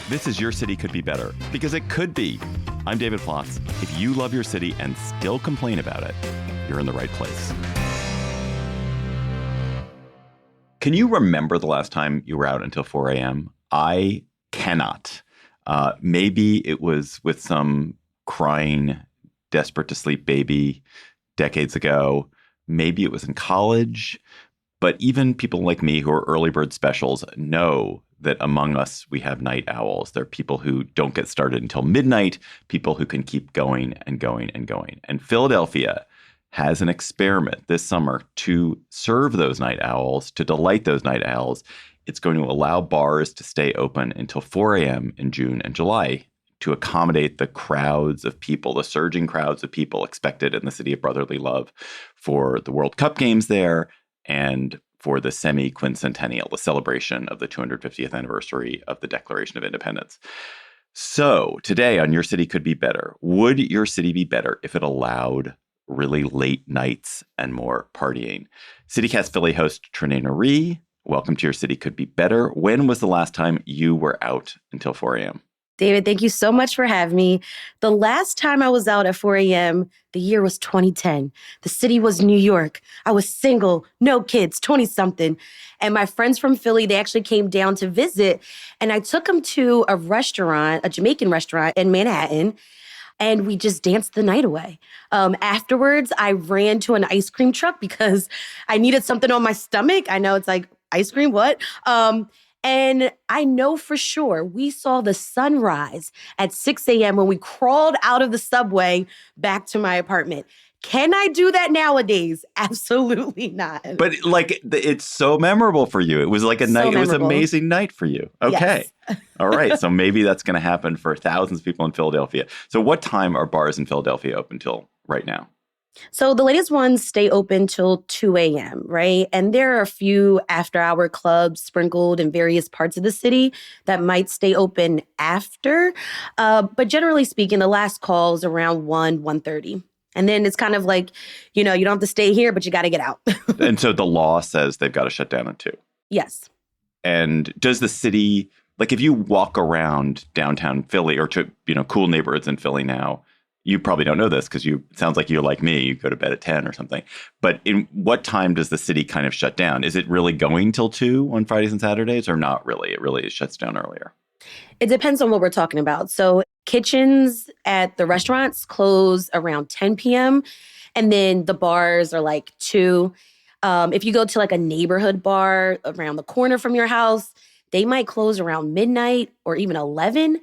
This is Your City Could Be Better, because it could be. I'm David Plotz. If you love your city and still complain about it, you're in the right place. Can you remember the last time you were out until 4 a.m.? I cannot. Maybe it was with some crying, desperate to sleep baby decades ago. Maybe it was in college. But even people like me who are early bird specials know that among us, we have night owls. There are people who don't get started until midnight, people who can keep going and going and going. And Philadelphia has an experiment this summer to serve those night owls, to delight those night owls. It's going to allow bars to stay open until 4 a.m. in June and July to accommodate the crowds of people, the surging crowds of people expected in the city of brotherly love for the World Cup games there and for the semi-quincentennial, the celebration of the 250th anniversary of the Declaration of Independence. So today on Your City Could Be Better, would your city be better if it allowed really late nights and more partying? CityCast Philly host Trenae Nari, welcome to Your City Could Be Better. When was the last time you were out until 4 a.m.? David, thank you so much for having me. The last time I was out at 4 a.m., the year was 2010. The city was New York. I was single, no kids, 20-something. And my friends from Philly, they actually came down to visit. And I took them to a restaurant, a Jamaican restaurant in Manhattan. And we just danced the night away. Afterwards, I ran to an ice cream truck because I needed something on my stomach. I know it's like, ice cream, what? And I know for sure we saw the sunrise at 6 a.m. when we crawled out of the subway back to my apartment. Can I do that nowadays? Absolutely not. But like, it's so memorable for you. It was like a night. It was an amazing night for you. Okay. Yes. All right. So maybe that's going to happen for thousands of people in Philadelphia. So what time are bars in Philadelphia open till right now? So the latest ones stay open till 2 a.m., right? And there are a few after-hour clubs sprinkled in various parts of the city that might stay open after. But generally speaking, the last call is around 1:30. And then it's kind of like, you don't have to stay here, but you got to get out. And so the law says they've got to shut down at 2. Yes. And does the city, like if you walk around downtown Philly or to, cool neighborhoods in Philly now, you probably don't know this because it sounds like you're like me. You go to bed at 10 or something. But in what time does the city kind of shut down? Is it really going till 2 on Fridays and Saturdays or not really? It really shuts down earlier. It depends on what we're talking about. So kitchens at the restaurants close around 10 p.m. And then the bars are like 2. If you go to like a neighborhood bar around the corner from your house, they might close around midnight or even 11.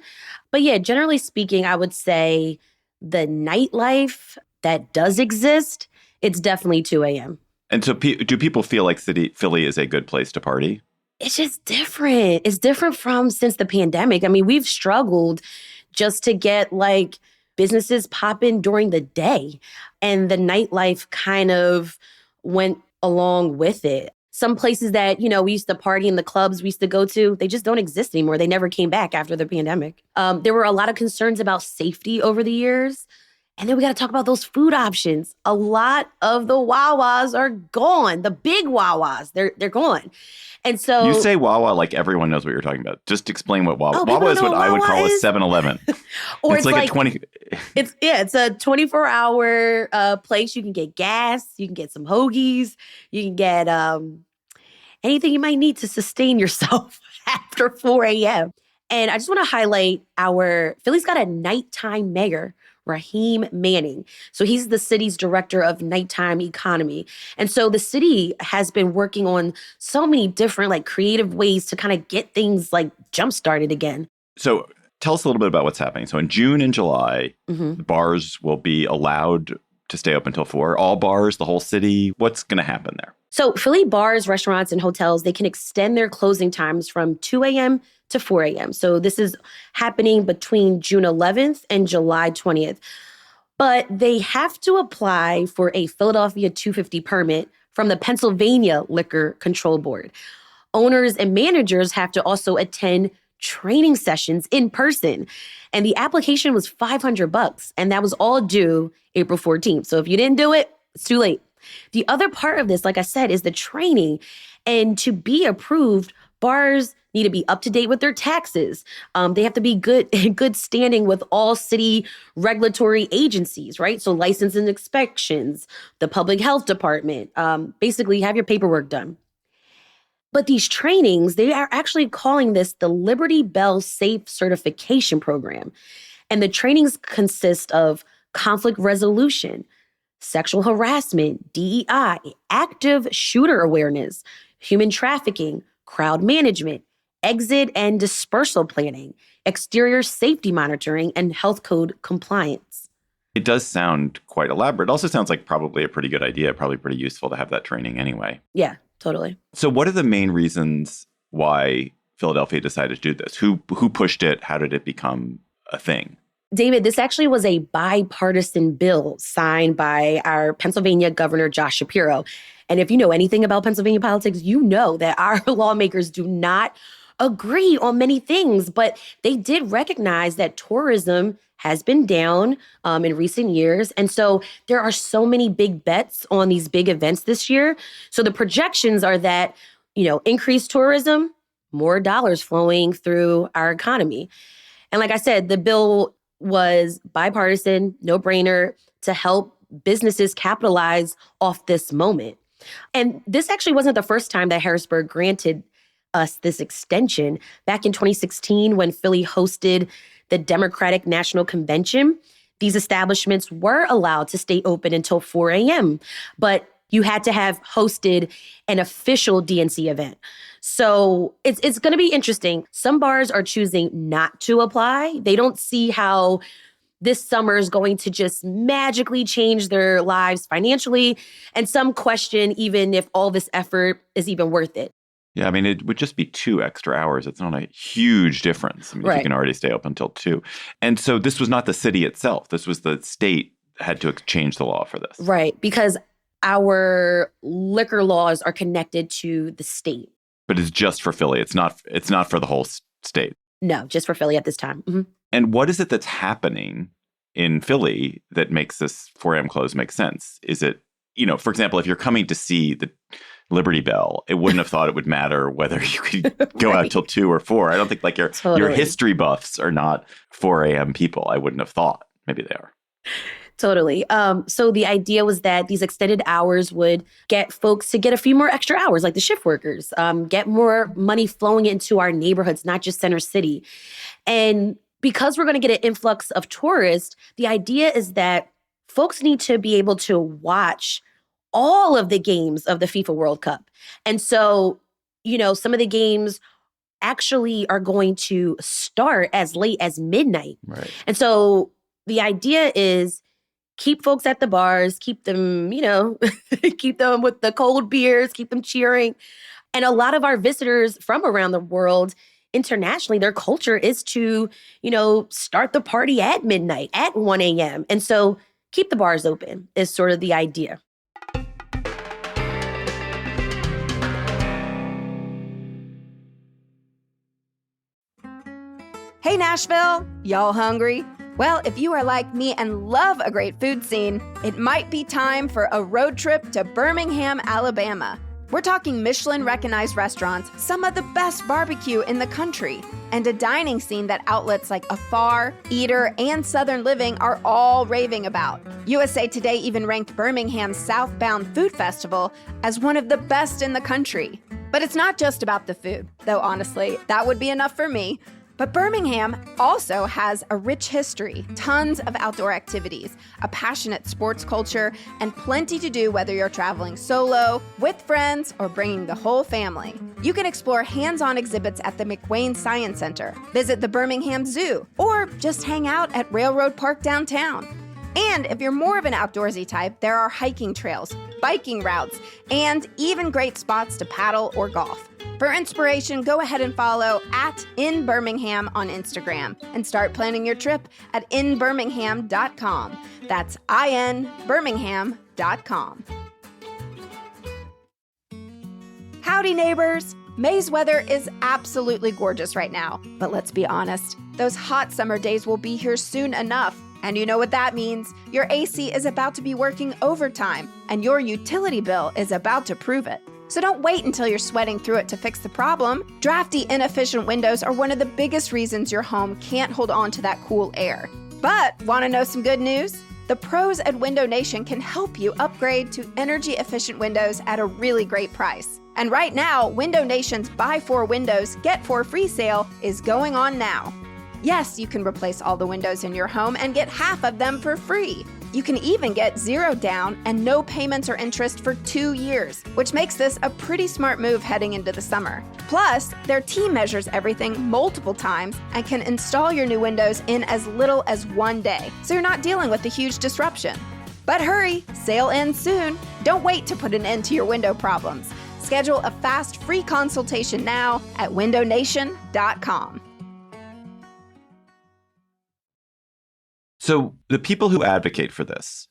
But yeah, generally speaking, I would say the nightlife that does exist, it's definitely 2 a.m. And so do people feel like Philly is a good place to party? It's just different. It's different from since the pandemic. I mean, we've struggled just to get like businesses popping during the day. And the nightlife kind of went along with it. Some places that, we used to party in the clubs we used to go to, they just don't exist anymore. They never came back after the pandemic. There were a lot of concerns about safety over the years. And then we got to talk about those food options. A lot of the Wawas are gone. The big Wawas, they're gone. And so you say Wawa like everyone knows what you're talking about. Just explain what Wawa. Oh, Wawa is what I would Wawa call is? a 7-Eleven. Or it's like a 20. It's a 24-hour place. You can get gas. You can get some hoagies. You can get anything you might need to sustain yourself after 4 a.m. And I just want to highlight Philly's got a nighttime mayor, Raheem Manning. So he's the city's director of nighttime economy. And so the city has been working on so many different like creative ways to kind of get things like jump started again. So tell us a little bit about what's happening. So in June and July, Mm-hmm. the bars will be allowed to stay open until 4. All bars, the whole city. What's going to happen there? So Philly bars, restaurants, and hotels, they can extend their closing times from 2 a.m. to 4 a.m. So this is happening between June 11th and July 20th. But they have to apply for a Philadelphia 250 permit from the Pennsylvania Liquor Control Board. Owners and managers have to also attend training sessions in person. And the application was $500, and that was all due April 14th. So if you didn't do it, it's too late. The other part of this, like I said, is the training. And to be approved, Bars need to be up to date with their taxes. They have to be good in good standing with all city regulatory agencies, right? So license and inspections, the public health department, basically have your paperwork done. But these trainings, they are actually calling this the Liberty Bell Safe Certification Program. And the trainings consist of conflict resolution, sexual harassment, DEI, active shooter awareness, human trafficking, crowd management, exit and dispersal planning, exterior safety monitoring, and health code compliance. It does sound quite elaborate. It also sounds like probably a pretty good idea, probably pretty useful to have that training anyway. Yeah, totally. So what are the main reasons why Philadelphia decided to do this? Who pushed it? How did it become a thing? David, this actually was a bipartisan bill signed by our Pennsylvania Governor Josh Shapiro. And if you know anything about Pennsylvania politics, you know that our lawmakers do not agree on many things, but they did recognize that tourism has been down in recent years. And so there are so many big bets on these big events this year. So the projections are that, increased tourism, more dollars flowing through our economy. And like I said, the bill was bipartisan, no-brainer to help businesses capitalize off this moment. And this actually wasn't the first time that Harrisburg granted us this extension. Back in 2016, when Philly hosted the Democratic National Convention, these establishments were allowed to stay open until 4 a.m., but you had to have hosted an official DNC event. So it's going to be interesting. Some bars are choosing not to apply. They don't see how this summer is going to just magically change their lives financially. And some question even if all this effort is even worth it. Yeah, I mean, it would just be 2 extra hours. It's not a huge difference. I mean, if you can already stay open until 2. And so this was not the city itself. This was the state had to change the law for this. Right, because our liquor laws are connected to the state. But it's just for Philly. It's not for the whole state. No, just for Philly at this time. Mm-hmm. And what is it that's happening in Philly that makes this 4 a.m. close make sense? Is it, for example, if you're coming to see the Liberty Bell, it wouldn't have thought it would matter whether you could go out till 2 or 4. I don't think your history buffs are not 4 a.m. people. I wouldn't have thought. Maybe they are. Totally. So the idea was that these extended hours would get folks to get a few more extra hours, like the shift workers, get more money flowing into our neighborhoods, not just Center City. And because we're going to get an influx of tourists, the idea is that folks need to be able to watch all of the games of the FIFA World Cup. And so, some of the games actually are going to start as late as midnight. Right. And so the idea is keep folks at the bars, keep them, keep them with the cold beers, keep them cheering. And a lot of our visitors from around the world, internationally, their culture is to, start the party at midnight, at 1 a.m. And so keep the bars open is sort of the idea. Hey, Nashville! Y'all hungry? Well, if you are like me and love a great food scene, it might be time for a road trip to Birmingham, Alabama. We're talking Michelin-recognized restaurants, some of the best barbecue in the country, and a dining scene that outlets like Afar, Eater, and Southern Living are all raving about. USA Today even ranked Birmingham's Southbound Food Festival as one of the best in the country. But it's not just about the food, though honestly, that would be enough for me. But Birmingham also has a rich history, tons of outdoor activities, a passionate sports culture, and plenty to do whether you're traveling solo, with friends, or bringing the whole family. You can explore hands-on exhibits at the McWane Science Center, visit the Birmingham Zoo, or just hang out at Railroad Park downtown. And if you're more of an outdoorsy type, there are hiking trails, biking routes, and even great spots to paddle or golf. For inspiration, go ahead and follow @InBirmingham on Instagram and start planning your trip at inbirmingham.com. That's inbirmingham.com. Howdy, neighbors! May's weather is absolutely gorgeous right now, but let's be honest, those hot summer days will be here soon enough. And you know what that means. Your AC is about to be working overtime, and your utility bill is about to prove it. So don't wait until you're sweating through it to fix the problem. Drafty, inefficient windows are one of the biggest reasons your home can't hold on to that cool air. But want to know some good news? The pros at Window Nation can help you upgrade to energy-efficient windows at a really great price. And right now, Window Nation's Buy 4 Windows, Get 4 Free sale is going on now. Yes, you can replace all the windows in your home and get half of them for free. You can even get 0 down and no payments or interest for 2 years, which makes this a pretty smart move heading into the summer. Plus, their team measures everything multiple times and can install your new windows in as little as 1 day, so you're not dealing with a huge disruption. But hurry, sale ends soon. Don't wait to put an end to your window problems. Schedule a fast free consultation now at windownation.com. So the people who advocate for this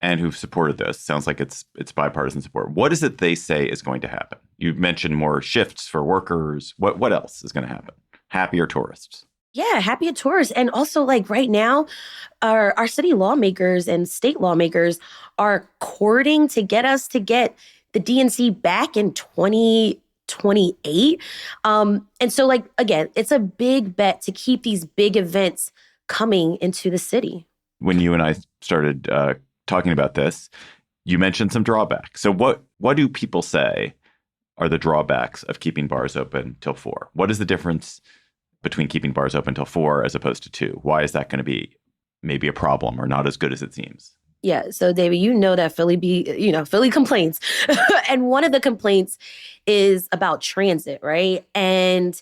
and who've supported this, sounds like it's bipartisan support. What is it they say is going to happen? You've mentioned more shifts for workers. What else is going to happen? Happier tourists. Yeah, happier tourists. And also, like right now, our city lawmakers and state lawmakers are courting to get us to get the DNC back in 2028. And so, like, again, it's a big bet to keep these big events coming into the city. When you and I started talking about this, you mentioned some drawbacks. So what do people say are the drawbacks of keeping bars open till 4? What is the difference between keeping bars open till 4 as opposed to 2? Why is that going to be maybe a problem or not as good as it seems? Yeah. So, David, you know that Philly complains. And one of the complaints is about transit, right? And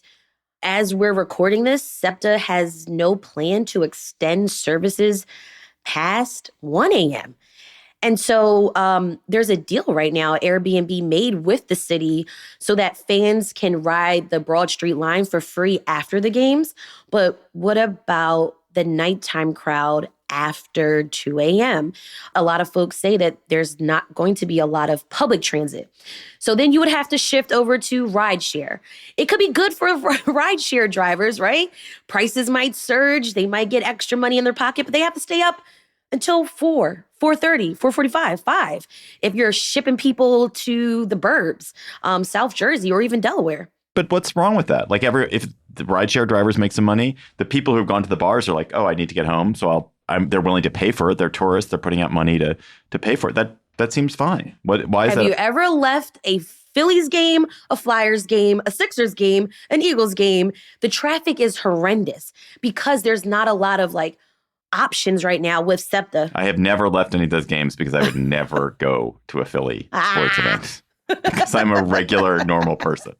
as we're recording this, SEPTA has no plan to extend services past 1 a.m. And so there's a deal right now Airbnb made with the city so that fans can ride the Broad Street line for free after the games. But what about the nighttime crowd after 2 a.m.? A lot of folks say that there's not going to be a lot of public transit. So then you would have to shift over to rideshare. It could be good for rideshare drivers, right? Prices might surge. They might get extra money in their pocket, but they have to stay up until 4, 4:30, 4:45, 5. If you're shipping people to the burbs, South Jersey, or even Delaware. But what's wrong with that? Like, if the rideshare drivers make some money, the people who've gone to the bars are like, oh, I need to get home, so they're willing to pay for it. They're tourists. They're putting out money to pay for it. That seems fine. Why is that? Have you ever left a Phillies game, a Flyers game, a Sixers game, an Eagles game? The traffic is horrendous because there's not a lot of like options right now with SEPTA. I have never left any of those games because I would never go to a Philly sports event because I'm a regular, normal person.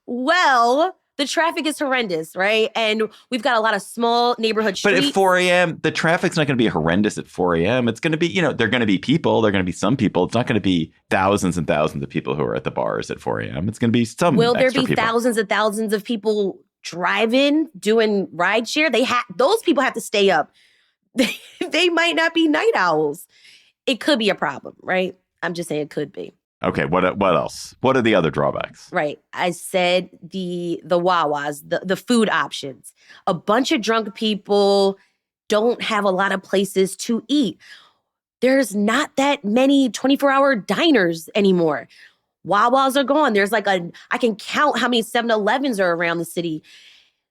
Well, the traffic is horrendous, right? And we've got a lot of small neighborhood streets. But at 4 a.m., the traffic's not going to be horrendous at 4 a.m. It's going to be, they're going to be people. They're going to be some people. It's not going to be thousands and thousands of people who are at the bars at 4 a.m. It's going to be some Will there extra be people. Thousands and thousands of people driving, doing rideshare? Those people have to stay up. They might not be night owls. It could be a problem, right? I'm just saying it could be. Okay, what else? What are the other drawbacks? Right. I said the Wawas, the food options. A bunch of drunk people don't have a lot of places to eat. There's not that many 24-hour diners anymore. Wawas are gone. There's I can count how many 7-Elevens are around the city.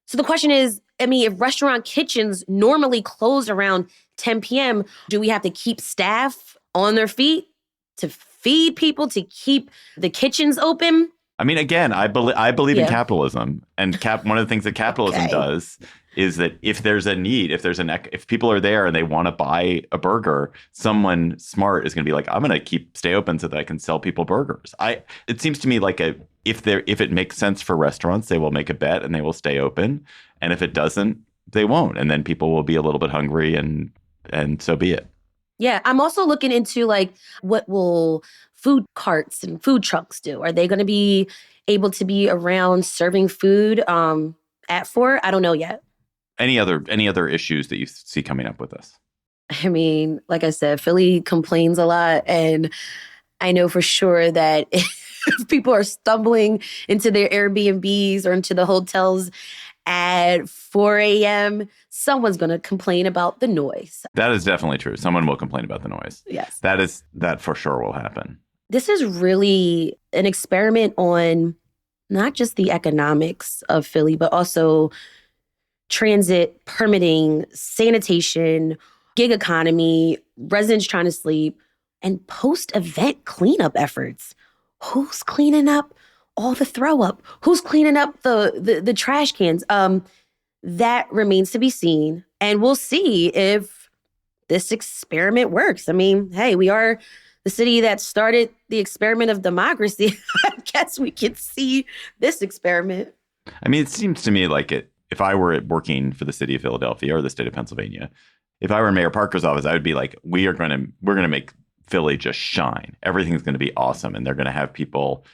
So the question is, if restaurant kitchens normally close around 10 p.m., do we have to keep staff on their feet to feed people, to keep the kitchens open? I mean, again, I believe in capitalism, and one of the things that capitalism does is that if there's a need, if people are there and they want to buy a burger, someone smart is going to be like, I'm going to stay open so that I can sell people burgers. It seems to me like if it makes sense for restaurants, they will make a bet and they will stay open, and if it doesn't, they won't, and then people will be a little bit hungry, and so be it. Yeah, I'm also looking into what will food carts and food trucks do? Are they going to be able to be around serving food at 4? I don't know yet. Any other issues that you see coming up with this? I mean, like I said, Philly complains a lot, and I know for sure that if people are stumbling into their Airbnbs or into the hotels at 4 a.m., someone's going to complain about the noise. That is definitely true. Someone will complain about the noise. Yes. That for sure will happen. This is really an experiment on not just the economics of Philly, but also transit, permitting, sanitation, gig economy, residents trying to sleep, and post-event cleanup efforts. Who's cleaning up all the throw up? Who's cleaning up the trash cans? That remains to be seen. And we'll see if this experiment works. I mean, hey, we are the city that started the experiment of democracy. I guess we can see this experiment. I mean, it seems to me like if I were working for the city of Philadelphia or the state of Pennsylvania, if I were in Mayor Parker's office, I would be like, we're going to make Philly just shine. Everything's going to be awesome. And they're going to have people,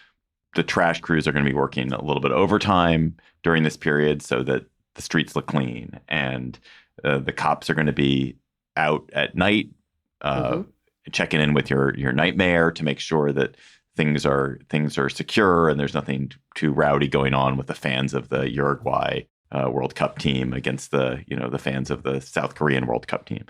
the trash crews are going to be working a little bit overtime during this period so that the streets look clean. And the cops are going to be out at night, checking in with your night mayor to make sure that things are secure and there's nothing too rowdy going on with the fans of the Uruguay World Cup team against the fans of the South Korean World Cup team.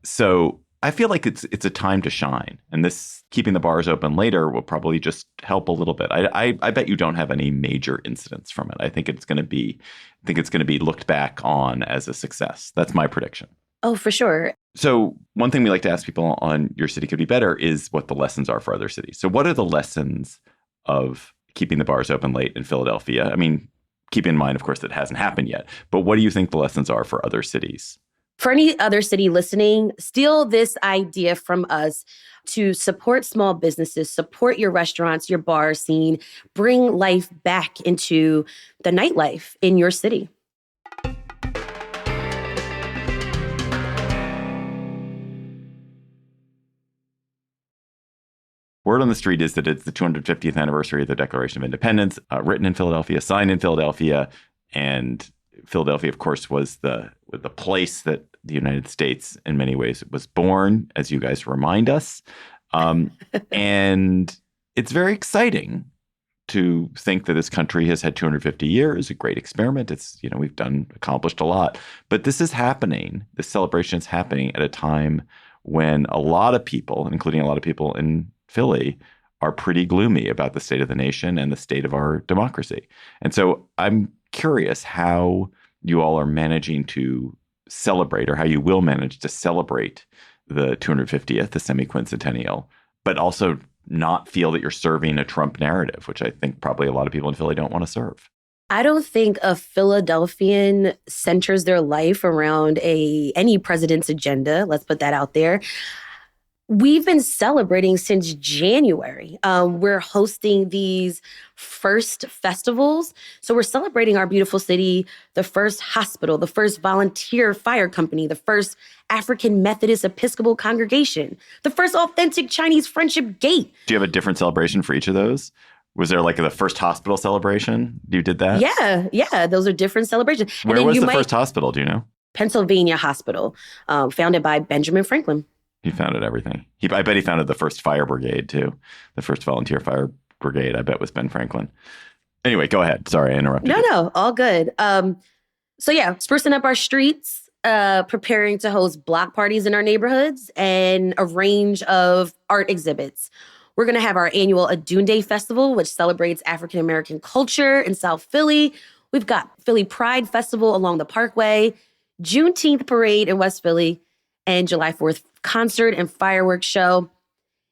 So I feel like it's a time to shine, and this keeping the bars open later will probably just help a little bit. I bet you don't have any major incidents from it. I think it's going to be looked back on as a success. That's my prediction. Oh, for sure. So one thing we like to ask people on Your City Could Be Better is what the lessons are for other cities. So what are the lessons of keeping the bars open late in Philadelphia? I mean, keep in mind, of course, that it hasn't happened yet. But what do you think the lessons are for other cities? For any other city listening, steal this idea from us to support small businesses, support your restaurants, your bar scene, bring life back into the nightlife in your city. Word on the street is that it's the 250th anniversary of the Declaration of Independence, written in Philadelphia, signed in Philadelphia. And Philadelphia, of course, was the place that the United States, in many ways, was born, as you guys remind us. And it's very exciting to think that this country has had 250 years, a great experiment. It's, we've accomplished a lot. But this is happening. This celebration is happening at a time when a lot of people, including a lot of people in Philly, are pretty gloomy about the state of the nation and the state of our democracy. And so I'm curious how you all are managing to celebrate, or how you will manage to celebrate the 250th, the semi-quincentennial, but also not feel that you're serving a Trump narrative, which I think probably a lot of people in Philly don't want to serve. I don't think a Philadelphian centers their life around any president's agenda. Let's put that out there. We've been celebrating since January. We're hosting these first festivals. So we're celebrating our beautiful city, the first hospital, the first volunteer fire company, the first African Methodist Episcopal congregation, the first authentic Chinese friendship gate. Do you have a different celebration for each of those? Was there like the first hospital celebration? You did that? Yeah. Those are different celebrations. Where was the first hospital? Do you know? Pennsylvania Hospital, founded by Benjamin Franklin. He founded everything. I bet he founded the first fire brigade, too. The first volunteer fire brigade, I bet, was Ben Franklin. Anyway, go ahead. Sorry, I interrupted you. No, all good. So yeah, sprucing up our streets, preparing to host block parties in our neighborhoods, and a range of art exhibits. We're going to have our annual Adune Day Festival, which celebrates African-American culture in South Philly. We've got Philly Pride Festival along the Parkway, Juneteenth Parade in West Philly, and July 4th concert and fireworks show.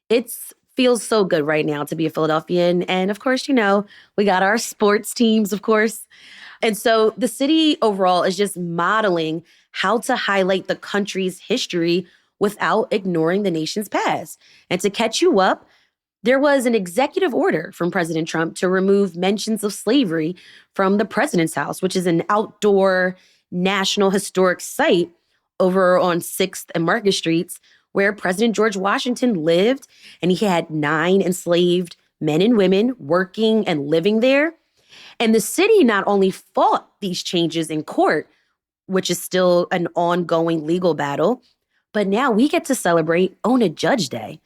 It feels so good right now to be a Philadelphian. And of course, we got our sports teams, of course. And so the city overall is just modeling how to highlight the country's history without ignoring the nation's past. And to catch you up, there was an executive order from President Trump to remove mentions of slavery from the President's House, which is an outdoor national historic site over on 6th and Market Streets, where President George Washington lived, and he had 9 enslaved men and women working and living there. And the city not only fought these changes in court, which is still an ongoing legal battle, but now we get to celebrate Ona Judge Day,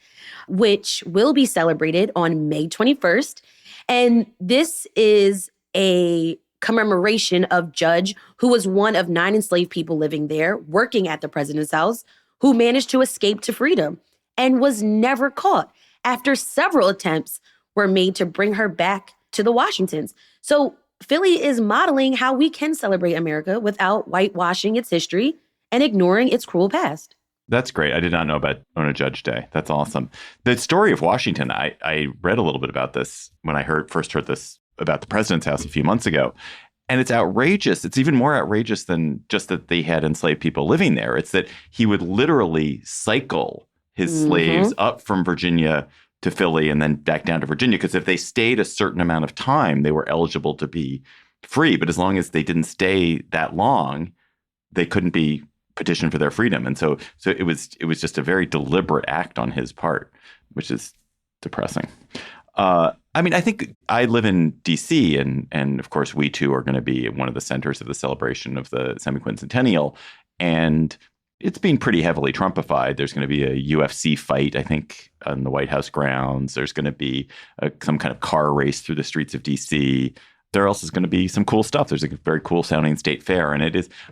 which will be celebrated on May 21st. And this is a commemoration of Judge, who was one of 9 enslaved people living there, working at the President's House, who managed to escape to freedom and was never caught after several attempts were made to bring her back to the Washingtons. So Philly is modeling how we can celebrate America without whitewashing its history and ignoring its cruel past. That's great. I did not know about Ona Judge Day. That's awesome. The story of Washington, I read a little bit about this when I first heard this about the president's house a few months ago. And it's outrageous. It's even more outrageous than just that they had enslaved people living there. It's that he would literally cycle his slaves up from Virginia to Philly and then back down to Virginia, because if they stayed a certain amount of time, they were eligible to be free. But as long as they didn't stay that long, they couldn't be petitioned for their freedom. And so it was just a very deliberate act on his part, which is depressing. I mean, I think I live in D.C. and of course, we too are going to be one of the centers of the celebration of the semi-quincentennial. And it's been pretty heavily Trumpified. There's going to be a UFC fight, I think, on the White House grounds. There's going to be some kind of car race through the streets of D.C. There else is going to be some cool stuff. There's a very cool sounding state fair. And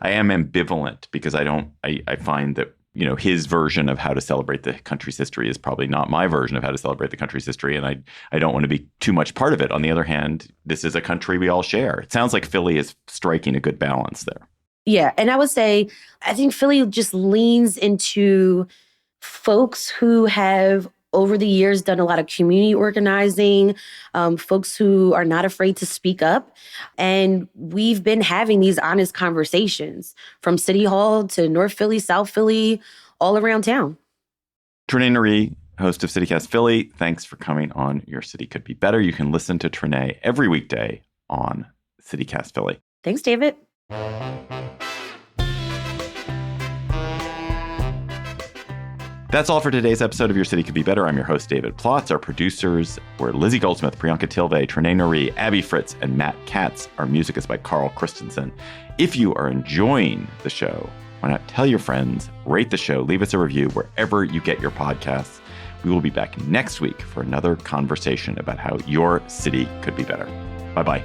I am ambivalent because I find that, you know, his version of how to celebrate the country's history is probably not my version of how to celebrate the country's history. And I don't want to be too much part of it. On the other hand, this is a country we all share. It sounds like Philly is striking a good balance there. Yeah. And I would say, I think Philly just leans into folks who have over the years done a lot of community organizing, folks who are not afraid to speak up. And we've been having these honest conversations from City Hall to North Philly, South Philly, all around town. Trenae Nuri, host of CityCast Philly, thanks for coming on Your City Could Be Better. You can listen to Trenae every weekday on CityCast Philly. Thanks, David. That's all for today's episode of Your City Could Be Better. I'm your host, David Plotz. Our producers were Lizzie Goldsmith, Priyanka Tilve, Trenae Nuri, Abby Fritz, and Matt Katz. Our music is by Carl Christensen. If you are enjoying the show, why not tell your friends, rate the show, leave us a review wherever you get your podcasts. We will be back next week for another conversation about how your city could be better. Bye-bye.